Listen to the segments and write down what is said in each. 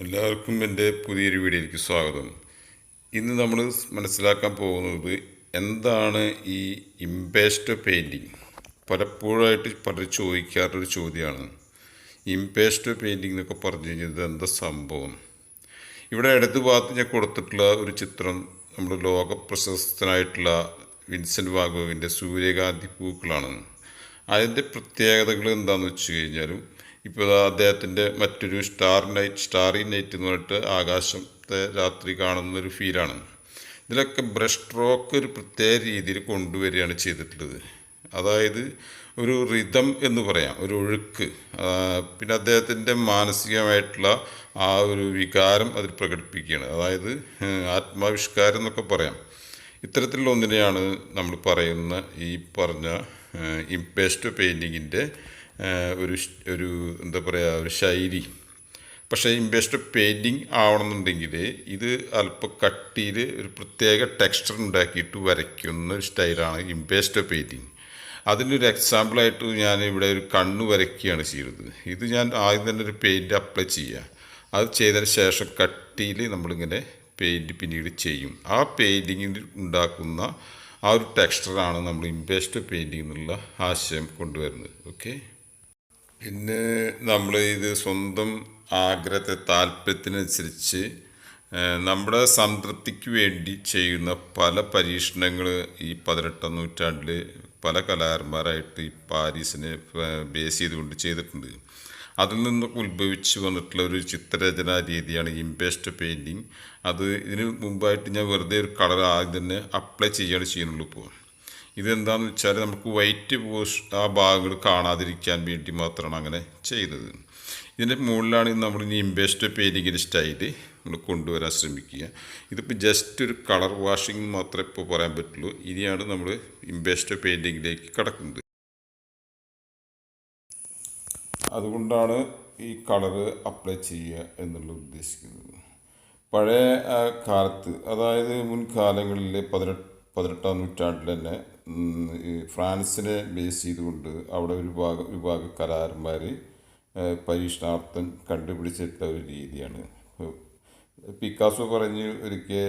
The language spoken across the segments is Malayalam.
എല്ലാവർക്കും എൻ്റെ പുതിയൊരു വീഡിയോയിലേക്ക് സ്വാഗതം. ഇന്ന് നമ്മൾ മനസ്സിലാക്കാൻ പോകുന്നത് എന്താണ് ഈ ഇംപാസ്റ്റോ പെയിൻറ്റിങ്. പലപ്പോഴായിട്ട് പലരും ചോദിക്കാറൊരു ചോദ്യമാണ്. ഇംപാസ്റ്റോ പെയിൻറ്റിങ് എന്നൊക്കെ പറഞ്ഞു കഴിഞ്ഞാൽ എന്താ സംഭവം. ഇവിടെ ഇടത് ഭാഗത്ത് ഞാൻ കൊടുത്തിട്ടുള്ള ഒരു ചിത്രം നമ്മുടെ ലോക പ്രശസ്തനായിട്ടുള്ള വിൻസെൻ്റ് വാൻ ഗോഗിൻ്റെ സൂര്യകാന്തി പൂക്കളാണ്. അതിൻ്റെ പ്രത്യേകതകൾ എന്താണെന്ന് വെച്ച് കഴിഞ്ഞാലും ഇപ്പോൾ അദ്ദേഹത്തിൻ്റെ മറ്റൊരു സ്റ്റാറി നൈറ്റ് എന്ന് പറഞ്ഞിട്ട് ആകാശത്തെ രാത്രി കാണുന്നൊരു ഫീലാണ്. ഇതിലൊക്കെ ബ്രഷ് സ്ട്രോക്ക് ഒരു പ്രത്യേക രീതിയിൽ കൊണ്ടുവരികയാണ് ചെയ്തിട്ടുള്ളത്. അതായത് ഒരു റിതം എന്ന് പറയാം, ഒരു ഒഴുക്ക്. പിന്നെ അദ്ദേഹത്തിൻ്റെ മാനസികമായിട്ടുള്ള ആ ഒരു വികാരം അതിൽ പ്രകടിപ്പിക്കുകയാണ്. അതായത് ആത്മാവിഷ്കാരം എന്നൊക്കെ പറയാം. ഇത്തരത്തിലുള്ള ഒന്നിനെയാണ് നമ്മൾ പറയുന്ന ഈ പറഞ്ഞ ഇംപാസ്റ്റോ പെയിൻറ്റിങ്ങിൻ്റെ ഒരു ഒരു എന്താ പറയുക, ഒരു ശൈലി. പക്ഷേ ഇംപാസ്റ്റോ പെയിൻറ്റിങ് ആവണമെന്നുണ്ടെങ്കിൽ ഇത് അല്പം കട്ടിയിൽ ഒരു പ്രത്യേക ടെക്സ്ചർ ഉണ്ടാക്കിയിട്ട് വരയ്ക്കുന്ന ഒരു സ്റ്റൈലാണ് ഇംപാസ്റ്റോ പെയിൻറ്റിങ്. അതിനൊരു എക്സാമ്പിളായിട്ട് ഞാൻ ഇവിടെ ഒരു കണ്ണ് വരയ്ക്കുകയാണ് ചെയ്യുന്നത്. ഇത് ഞാൻ ആദ്യം തന്നെ ഒരു പെയിൻറ്റ് അപ്ലൈ ചെയ്യുക. അത് ചെയ്തതിന് ശേഷം കട്ടിയിൽ നമ്മളിങ്ങനെ പെയിൻറ്റ് പിന്നീട് ചെയ്യും. ആ പെയിൻറ്റിങ്ങിൽ ഉണ്ടാക്കുന്ന ആ ഒരു ടെക്സ്ചറാണ് നമ്മൾ ഇംപാസ്റ്റോ പെയിൻറ്റിങ് എന്നുള്ള ആശയം കൊണ്ടുവരുന്നത്. ഓക്കെ. പിന്നെ നമ്മൾ ഇത് സ്വന്തം ആഗ്രഹത്തെ താല്പര്യത്തിനനുസരിച്ച് നമ്മുടെ സംതൃപ്തിക്ക് വേണ്ടി ചെയ്യുന്ന പല പരീക്ഷണങ്ങൾ ഈ 18ാം നൂറ്റാണ്ടിൽ പല കലാകാരന്മാരായിട്ട് ഈ പാരീസിനെ ബേസ് ചെയ്തുകൊണ്ട് ചെയ്തിട്ടുണ്ട്. അതിൽ നിന്നൊക്കെ ഉത്ഭവിച്ച് വന്നിട്ടുള്ള ഒരു ചിത്രരചനാ രീതിയാണ് ഇംപാസ്റ്റോ പെയിൻറ്റിങ്. അത് ഇതിന് മുമ്പായിട്ട് ഞാൻ വെറുതെ ഒരു കളർ ആദ്യം തന്നെ അപ്ലൈ ചെയ്യുകയാണ് ചെയ്യുന്നുള്ളൂ. ഇപ്പോൾ ഇതെന്താണെന്ന് വെച്ചാൽ നമുക്ക് വൈറ്റ് ആ ഭാഗങ്ങൾ കാണാതിരിക്കാൻ വേണ്ടി മാത്രമാണ് അങ്ങനെ ചെയ്തത്. ഇതിൻ്റെ മുകളിലാണ് നമ്മൾ ഇനി ഇംപാസ്റ്റോ പെയിൻറ്റിങ്ങിൻ്റെ സ്റ്റൈല് നമ്മൾ കൊണ്ടുവരാൻ ശ്രമിക്കുക. ഇതിപ്പോൾ ജസ്റ്റ് ഒരു കളർ വാഷിംഗ് മാത്രമേ ഇപ്പോൾ പറയാൻ പറ്റുള്ളൂ. ഇനിയാണ് നമ്മൾ ഇംപാസ്റ്റോ പെയിൻറ്റിങ്ങിലേക്ക് കടക്കുന്നത്. അതുകൊണ്ടാണ് ഈ കളറ് അപ്ലൈ ചെയ്യുക എന്നുള്ള ഉദ്ദേശിക്കുന്നത്. പഴയ കാലത്ത്, അതായത് മുൻകാലങ്ങളിൽ 18ാം നൂറ്റാണ്ടിൽ തന്നെ ഈ ഫ്രാൻസിനെ ബേസ് ചെയ്തുകൊണ്ട് അവിടെ ഒരു വിഭാഗം കലാകാരന്മാർ പരീക്ഷണാർത്ഥം കണ്ടുപിടിച്ചിട്ടുള്ള ഒരു രീതിയാണ്. പിക്കാസോ പറഞ്ഞ് ഒരിക്കൽ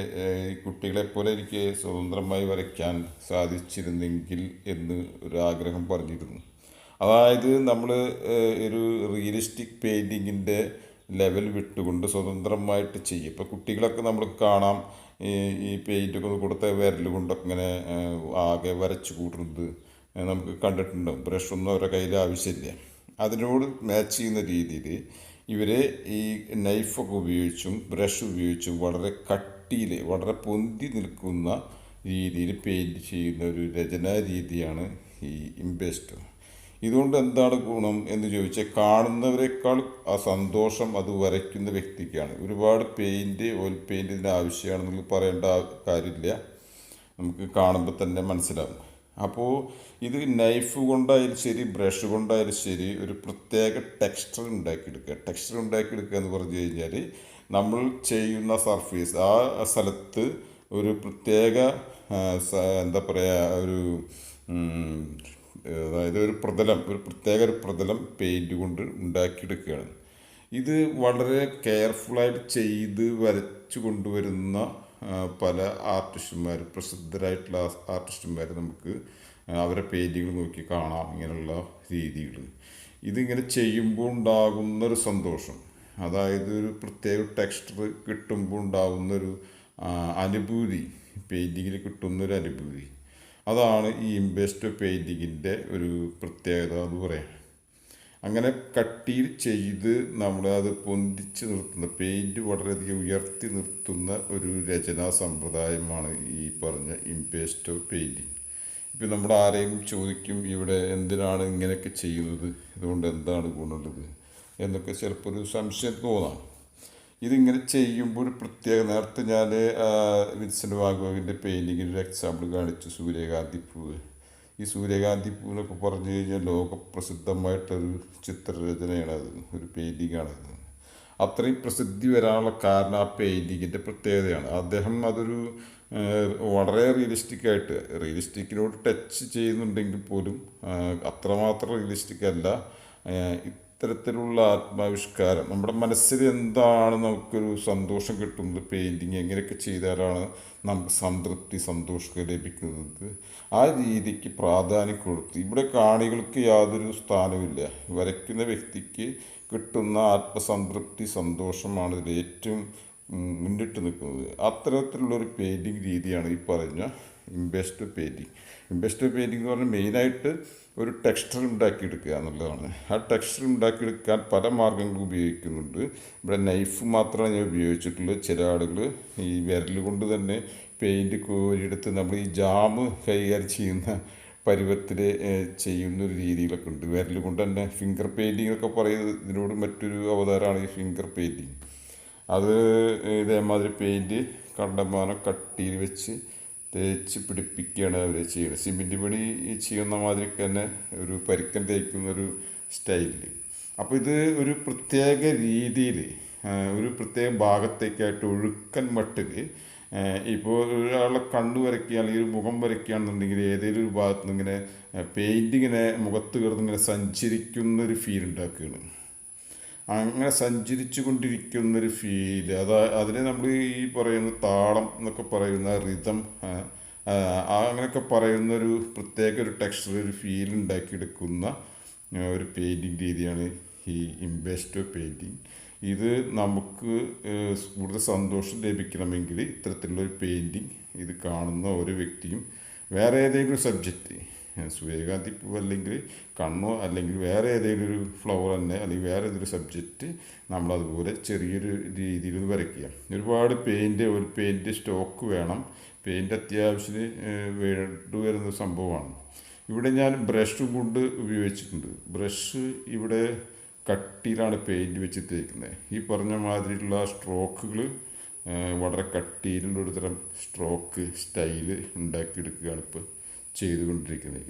ഈ കുട്ടികളെപ്പോലെ എനിക്ക് സ്വതന്ത്രമായി വരയ്ക്കാൻ സാധിച്ചിരുന്നെങ്കിൽ എന്ന് ഒരു ആഗ്രഹം പറഞ്ഞിരുന്നു. അതായത് നമ്മൾ ഒരു റിയലിസ്റ്റിക് പെയിൻറ്റിങ്ങിൻ്റെ ലെവൽ വിട്ടുകൊണ്ട് സ്വതന്ത്രമായിട്ട് ചെയ്യും. ഇപ്പോൾ കുട്ടികളൊക്കെ നമ്മൾ കാണാം, ഈ പെയിൻറ്റൊക്കെ ഒന്ന് കൊടുത്ത വിരൽ കൊണ്ടൊക്കെ ഇങ്ങനെ ആകെ വരച്ച് കൂട്ടുന്നത് നമുക്ക് കണ്ടിട്ടുണ്ടാവും. ബ്രഷൊന്നും അവരുടെ കയ്യിൽ ആവശ്യമില്ല. അതിനോട് മാച്ച് ചെയ്യുന്ന രീതിയിൽ ഇവർ ഈ നൈഫൊക്കെ ഉപയോഗിച്ചും ബ്രഷ് ഉപയോഗിച്ചും വളരെ കട്ടിയിൽ, വളരെ പൊന്തി നിൽക്കുന്ന രീതിയിൽ പെയിൻറ്റ് ചെയ്യുന്ന ഒരു രചനാ രീതിയാണ് ഈ ഇംപാസ്റ്റോ. ഇതുകൊണ്ട് എന്താണ് ഗുണം എന്ന് ചോദിച്ചാൽ, കാണുന്നവരെക്കാൾ ആ സന്തോഷം അത് വരയ്ക്കുന്ന വ്യക്തിക്കാണ്. ഒരുപാട് ഓയിൽ പെയിൻറ്റ് ഇതിൻ്റെ ആവശ്യമാണെന്നുള്ളത് പറയേണ്ട കാര്യമില്ല, നമുക്ക് കാണുമ്പോൾ തന്നെ മനസ്സിലാവും. അപ്പോൾ ഇത് നൈഫ് കൊണ്ടായാലും ശരി ബ്രഷ് കൊണ്ടായാലും ശരി ഒരു പ്രത്യേക ടെക്സ്ചർ ഉണ്ടാക്കിയെടുക്കുക എന്ന് പറഞ്ഞു കഴിഞ്ഞാൽ, നമ്മൾ ചെയ്യുന്ന സർഫേസ് ആ സ്ഥലത്ത് ഒരു പ്രത്യേക എന്താ പറയുക, അതായത് ഒരു പ്രതലം പെയിൻറ് കൊണ്ട് ഉണ്ടാക്കിയെടുക്കുകയാണ്. ഇത് വളരെ കെയർഫുള്ളായിട്ട് ചെയ്ത് വരച്ചു കൊണ്ടുവരുന്ന പല പ്രസിദ്ധരായിട്ടുള്ള ആർട്ടിസ്റ്റുമാർ നമുക്ക് അവരെ പെയിൻറ്റിങ്ങൾ നോക്കി കാണാം. ഇങ്ങനെയുള്ള രീതികൾ ഇതിങ്ങനെ ചെയ്യുമ്പോൾ ഉണ്ടാകുന്നൊരു സന്തോഷം, അതായത് ഒരു പ്രത്യേക ടെക്സ്ചർ കിട്ടുമ്പോൾ ഉണ്ടാകുന്നൊരു അനുഭൂതി, പെയിൻറ്റിങ്ങിൽ കിട്ടുന്നൊരു അനുഭൂതി, അതാണ് ഈ ഇംപാസ്റ്റോ പെയിൻറ്റിങ്ങിൻ്റെ ഒരു പ്രത്യേകത എന്ന് പറയാം. അങ്ങനെ കട്ടിയിൽ ചെയ്ത് നമ്മളത് പൊന്തിച്ച് നിർത്തുന്ന, പെയിൻറ്റ് വളരെയധികം ഉയർത്തി നിർത്തുന്ന ഒരു രചനാ സമ്പ്രദായമാണ് ഈ പറഞ്ഞ ഇംപാസ്റ്റോ പെയിൻറ്റിങ്. ഇപ്പം നമ്മൾ ആരെയും ചോദിക്കും, ഇവിടെ എന്തിനാണ് ഇങ്ങനെയൊക്കെ ചെയ്യുന്നത്, ഇതുകൊണ്ട് എന്താണ് ഗുണമുള്ളത് എന്നൊക്കെ ചിലപ്പോൾ ഒരു സംശയം തോന്നാം. ഇതിങ്ങനെ ചെയ്യുമ്പോൾ ഒരു പ്രത്യേക, നേരത്തെ ഞാൻ വിൻസെൻ്റ് വാൻ ഗോഗിൻ്റെ പെയിൻറ്റിങ്ങിന് ഒരു എക്സാമ്പിൾ കാണിച്ചു, സൂര്യകാന്തി പൂവ്. ഈ സൂര്യകാന്തി പൂവെന്നൊക്കെ പറഞ്ഞു കഴിഞ്ഞാൽ ലോകപ്രസിദ്ധമായിട്ടൊരു ചിത്രരചനയാണത്, ഒരു പെയിൻറ്റിങ്ങാണത്. അത്രയും പ്രസിദ്ധി വരാനുള്ള കാരണം ആ പെയിൻറ്റിങ്ങിൻ്റെ പ്രത്യേകതയാണ്. അദ്ദേഹം അതൊരു വളരെ റിയലിസ്റ്റിക്കിനോട് ടച്ച് ചെയ്യുന്നുണ്ടെങ്കിൽ പോലും അത്രമാത്രം റിയലിസ്റ്റിക് അല്ല. ഇത്തരത്തിലുള്ള ആത്മാവിഷ്കാരം നമ്മുടെ മനസ്സിൽ എന്താണ് നമുക്കൊരു സന്തോഷം കിട്ടുന്നത്, പെയിൻറ്റിങ് എങ്ങനെയൊക്കെ ചെയ്താലാണ് നമുക്ക് സംതൃപ്തി സന്തോഷമൊക്കെ ലഭിക്കുന്നത്, ആ രീതിക്ക് പ്രാധാന്യം കൊടുത്ത് ഇവിടെ കാണികൾക്ക് യാതൊരു സ്ഥാനവുമില്ല. വരയ്ക്കുന്ന വ്യക്തിക്ക് കിട്ടുന്ന ആത്മസംതൃപ്തി സന്തോഷമാണ് ഇതിൽ ഏറ്റവും മുന്നിട്ട് നിൽക്കുന്നത്. അത്തരത്തിലുള്ളൊരു പെയിൻറ്റിങ് രീതിയാണ് ഈ പറഞ്ഞ ഇംപെസ്റ്റോ പെയിൻറ്റിങ്. ഇംപെസ്റ്റോ പെയിൻറ്റിങ് എന്ന് പറഞ്ഞാൽ മെയിനായിട്ട് ഒരു ടെക്സ്ചർ ഉണ്ടാക്കിയെടുക്കുക എന്നുള്ളതാണ്. ആ ടെക്സ്ചർ ഉണ്ടാക്കിയെടുക്കാൻ പല മാർഗ്ഗങ്ങളും ഉപയോഗിക്കുന്നുണ്ട്. ഇവിടെ നൈഫ് മാത്രമാണ് ഞാൻ ഉപയോഗിച്ചിട്ടുള്ളത്. ചില ആളുകൾ ഈ വിരൽ കൊണ്ട് തന്നെ പെയിൻറ്റ് കോരിയെടുത്ത് നമ്മൾ ഈ ജാമ് കൈകാര്യം ചെയ്യുന്ന പരുവത്തിൽ ചെയ്യുന്നൊരു രീതിയിലൊക്കെ ഉണ്ട്. വിരൽ കൊണ്ട് തന്നെ ഫിംഗർ പെയിൻറ്റിങ് ഒക്കെ പറയുന്നത് ഇതിനോട് മറ്റൊരു അവതാരമാണ് ഈ ഫിംഗർ പെയിൻറ്റിങ്. അത് ഇതേമാതിരി പെയിൻറ്റ് കണ്ടമാനം കട്ടിയിൽ വെച്ച് തേച്ച് പിടിപ്പിക്കുകയാണ് അവർ ചെയ്യുന്നത്. സിമെൻറ്റ് പണി ചെയ്യുന്ന മാതിരി തന്നെ ഒരു പരിക്കൻ തേക്കുന്നൊരു സ്റ്റൈലിൽ. അപ്പോൾ ഇത് ഒരു പ്രത്യേക രീതിയിൽ ഒരു പ്രത്യേക ഭാഗത്തേക്കായിട്ട് ഒഴുക്കൻ മട്ടിൽ ഇപ്പോൾ ഒരാളെ കണ്ണു വരയ്ക്കുക അല്ലെങ്കിൽ ഒരു മുഖം വരയ്ക്കുകയാണെന്നുണ്ടെങ്കിൽ ഏതെങ്കിലും ഒരു ഭാഗത്ത് നിന്ന് ഇങ്ങനെ പെയിൻറ്റിങ്ങിനെ മുഖത്ത് കിടന്ന് ഇങ്ങനെ സഞ്ചരിക്കുന്നൊരു ഫീൽ ഉണ്ടാക്കുകയാണ്. അങ്ങനെ സഞ്ചരിച്ചു കൊണ്ടിരിക്കുന്നൊരു ഫീല്, അതിനെ നമ്മൾ ഈ പറയുന്ന താളം എന്നൊക്കെ പറയുന്ന റിതം, അങ്ങനെയൊക്കെ പറയുന്നൊരു പ്രത്യേക ഒരു ടെക്സ്ചർ, ഒരു ഫീൽ ഉണ്ടാക്കിയെടുക്കുന്ന ഒരു പെയിൻറ്റിങ് രീതിയാണ് ഈ ഇംപെസ്റ്റോ പെയിൻറ്റിങ്. ഇത് നമുക്ക് കൂടുതൽ സന്തോഷം ലഭിക്കണമെങ്കിൽ ഇത്തരത്തിലുള്ളൊരു പെയിൻറ്റിങ് ഇത് കാണുന്ന ഓരോ വ്യക്തിയും വേറെ ഏതെങ്കിലും സബ്ജക്റ്റ്, സൂര്യകാന്തി പൂവ് അല്ലെങ്കിൽ കണ്ണോ അല്ലെങ്കിൽ വേറെ ഏതെങ്കിലും ഒരു ഫ്ലവർ തന്നെ അല്ലെങ്കിൽ വേറെ ഏതെങ്കിലും സബ്ജക്റ്റ് നമ്മളതുപോലെ ചെറിയൊരു രീതിയിൽ വരയ്ക്കുക. ഒരുപാട് ഒരു പെയിൻറ്റ് സ്റ്റോക്ക് വേണം. പെയിൻറ്റ് അത്യാവശ്യത്തിന് വേണ്ടുവരുന്ന സംഭവമാണ്. ഇവിടെ ഞാൻ ബ്രഷും കൊണ്ട് ഉപയോഗിച്ചിട്ടുണ്ട്. ബ്രഷ് ഇവിടെ കട്ടിയിലാണ് പെയിൻറ്റ് വെച്ച് തേക്കുന്നത്. ഈ പറഞ്ഞ മാതിരിയുള്ള സ്ട്രോക്കുകൾ വളരെ കട്ടിയിലുള്ള ഒരു തരം സ്ട്രോക്ക് സ്റ്റൈല് ഉണ്ടാക്കിയെടുക്കുകയാണ് ഇപ്പോൾ ചെയ്തുകൊണ്ടിരിക്കുന്നത്.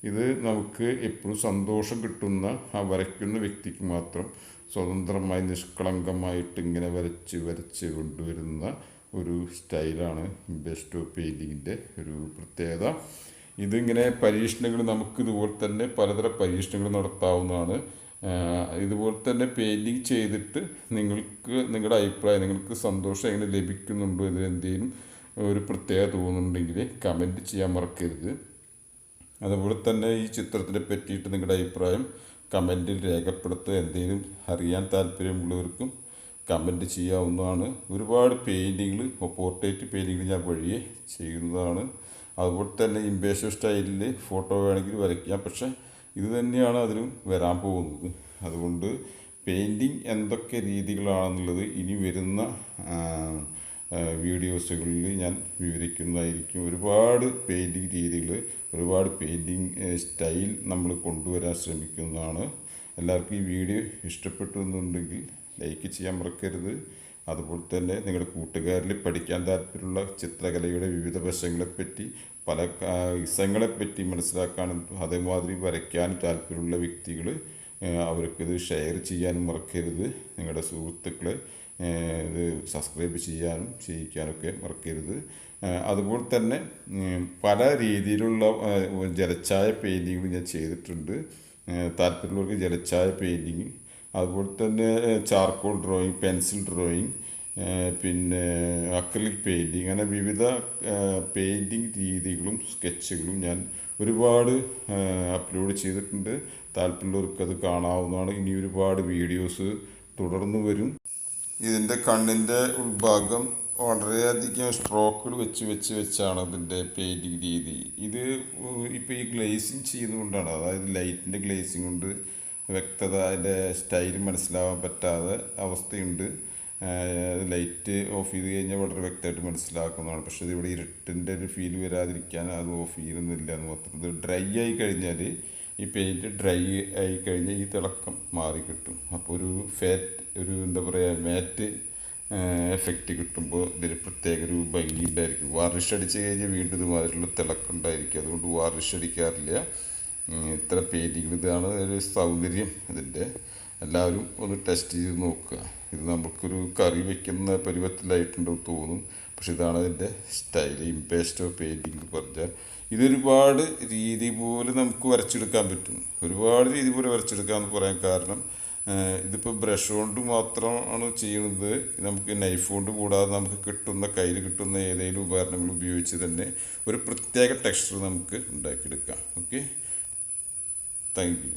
ഇത് നമുക്ക് എപ്പോഴും സന്തോഷം കിട്ടുന്ന ആ വരയ്ക്കുന്ന വ്യക്തിക്ക് മാത്രം സ്വതന്ത്രമായി നിഷ്കളങ്കമായിട്ട് ഇങ്ങനെ വരച്ച് കൊണ്ടുവരുന്ന ഒരു സ്റ്റൈലാണ് ഇംപെസ്റ്റോ പെയിൻറ്റിങ്ങിൻ്റെ ഒരു പ്രത്യേകത. ഇതിങ്ങനെ പരീക്ഷണങ്ങൾ നമുക്കിതുപോലെ തന്നെ പലതരം പരീക്ഷണങ്ങൾ നടത്താവുന്നതാണ്. ഇതുപോലെ തന്നെ പെയിൻറ്റിങ് ചെയ്തിട്ട് നിങ്ങൾക്ക് നിങ്ങളുടെ അഭിപ്രായം, നിങ്ങൾക്ക് സന്തോഷം എങ്ങനെ ലഭിക്കുന്നുണ്ടോ, ഇതിലെന്തെങ്കിലും ഒരു പ്രത്യേകത തോന്നുന്നുണ്ടെങ്കിൽ കമൻറ്റ് ചെയ്യാൻ മറക്കരുത്. അതുപോലെ തന്നെ ഈ ചിത്രത്തിനെ പറ്റിയിട്ട് നിങ്ങളുടെ അഭിപ്രായം കമൻറ്റിൽ രേഖപ്പെടുത്തുക. എന്തെങ്കിലും അറിയാൻ താല്പര്യമുള്ളവർക്കും കമൻറ്റ് ചെയ്യാവുന്നതാണ്. ഒരുപാട് പെയിൻറ്റിങ്ങൾ, പോർട്രേറ്റ് പെയിൻറ്റിങ്ങൾ ഞാൻ വഴിയെ ചെയ്യുന്നതാണ്. അതുപോലെ തന്നെ ഇംപെസ്റ്റോ സ്റ്റൈലിൽ ഫോട്ടോ വേണമെങ്കിൽ വരയ്ക്കാം. പക്ഷേ ഇത് തന്നെയാണ് അതിലും വരാൻ പോകുന്നത്. അതുകൊണ്ട് പെയിൻറ്റിങ് എന്തൊക്കെ രീതികളാണെന്നുള്ളത് ഇനി വരുന്ന വീഡിയോസുകളിൽ ഞാൻ വിവരിക്കുന്നതായിരിക്കും. ഒരുപാട് പെയിൻറ്റിങ് രീതികൾ, ഒരുപാട് പെയിൻറ്റിങ് സ്റ്റൈൽ നമ്മൾ കൊണ്ടുവരാൻ ശ്രമിക്കുന്നതാണ്. എല്ലാവർക്കും ഈ വീഡിയോ ഇഷ്ടപ്പെട്ടു എന്നുണ്ടെങ്കിൽ ലൈക്ക് ചെയ്യാൻ മറക്കരുത്. അതുപോലെ തന്നെ നിങ്ങളുടെ കൂട്ടുകാരിൽ പഠിക്കാൻ താല്പര്യമുള്ള ചിത്രകലയുടെ വിവിധ വശങ്ങളെപ്പറ്റി, പല ഇസങ്ങളെപ്പറ്റി മനസ്സിലാക്കാനും അതേമാതിരി വരയ്ക്കാനും താല്പര്യമുള്ള വ്യക്തികൾ അവർക്കിത് ഷെയർ ചെയ്യാനും മറക്കരുത്. നിങ്ങളുടെ സുഹൃത്തുക്കളെ ഇത് സബ്സ്ക്രൈബ് ചെയ്യാനും ചെയ്യിക്കാനൊക്കെ മറക്കരുത്. അതുപോലെ തന്നെ പല രീതിയിലുള്ള ജലച്ചായ പെയിൻറ്റിങ്ങുകൾ ഞാൻ ചെയ്തിട്ടുണ്ട്. താല്പര്യമുള്ളവർക്ക് ജലച്ചായ പെയിൻറ്റിങ്, അതുപോലെ തന്നെ ചാർക്കോൾ ഡ്രോയിങ്, പെൻസിൽ ഡ്രോയിങ്, പിന്നെ അക്രിലിക് പെയിൻറ്റിങ്, അങ്ങനെ വിവിധ പെയിൻറ്റിങ് രീതികളും സ്കെച്ചുകളും ഞാൻ ഒരുപാട് അപ്ലോഡ് ചെയ്തിട്ടുണ്ട്. താല്പര്യമുള്ളവർക്ക് അത് കാണാവുന്നതാണ്. ഇനി ഒരുപാട് വീഡിയോസ് തുടർന്ന് വരും. ഇതിൻ്റെ കണ്ണിൻ്റെ ഉൾഭാഗം വളരെയധികം സ്ട്രോക്കുകൾ വെച്ചാണ് അതിൻ്റെ പെയിൻറ്റിങ് രീതി. ഇത് ഇപ്പോൾ ഈ ഗ്ലേസിങ് ചെയ്യുന്നതുകൊണ്ടാണ്, അതായത് ലൈറ്റിൻ്റെ ഗ്ലേസിങ് കൊണ്ട് വ്യക്തത, അതിൻ്റെ സ്റ്റൈൽ മനസ്സിലാവാൻ പറ്റാതെ അവസ്ഥയുണ്ട്. ലൈറ്റ് ഓഫ് ചെയ്ത് കഴിഞ്ഞാൽ വളരെ വ്യക്തമായിട്ട് മനസ്സിലാക്കുന്നതാണ്. പക്ഷേ ഇതിവിടെ ഇരുട്ടിൻ്റെ ഒരു ഫീൽ വരാതിരിക്കാൻ അത് ഓഫ് ചെയ്യുന്നില്ല എന്ന് മാത്രം. ഇത് ഡ്രൈ ആയി കഴിഞ്ഞാൽ, ഈ പെയിൻറ്റ് ഡ്രൈ ആയി കഴിഞ്ഞാൽ ഈ തിളക്കം മാറി കിട്ടും. അപ്പോൾ ഒരു എന്താ പറയുക, മാറ്റ് എഫക്റ്റ് കിട്ടുമ്പോൾ ഇതിന് പ്രത്യേക ഒരു ഭംഗി ഉണ്ടായിരിക്കും. വാർണിഷ് അടിച്ച് കഴിഞ്ഞാൽ വീണ്ടും ഇതുമാതിരിയുള്ള തിളക്കം ഉണ്ടായിരിക്കും. അതുകൊണ്ട് വാർണിഷ് അടിക്കാറില്ല. ഇത്ര പെയിൻറ്റിങ്, ഇതാണ് ഒരു സൗന്ദര്യം ഇതിൻ്റെ. എല്ലാവരും ഒന്ന് ടെസ്റ്റ് ചെയ്ത് നോക്കുക. ഇത് നമുക്കൊരു കറി വയ്ക്കുന്ന പരുവത്തിലായിട്ടുണ്ടെന്ന് തോന്നും. പക്ഷെ ഇതാണ് അതിൻ്റെ സ്റ്റൈൽ. ഇംപാസ്റ്റോ പെയിൻറ്റിങ് എന്ന് പറഞ്ഞാൽ ഇതൊരുപാട് രീതി പോലെ നമുക്ക് വരച്ചെടുക്കാൻ പറ്റും. ഒരുപാട് രീതി പോലെ വരച്ചെടുക്കാമെന്ന് പറയാൻ കാരണം ഇതിപ്പോൾ ബ്രഷ് കൊണ്ട് മാത്രമാണ് ചെയ്യുന്നത്. നമുക്ക് നൈഫ് കൊണ്ട് കൂടാതെ നമുക്ക് കയ്യിൽ കിട്ടുന്ന ഏതെങ്കിലും ഉപകരണങ്ങൾ ഉപയോഗിച്ച് തന്നെ ഒരു പ്രത്യേക ടെക്സ്ചർ നമുക്ക് ഉണ്ടാക്കിയെടുക്കാം. Okay, thank you.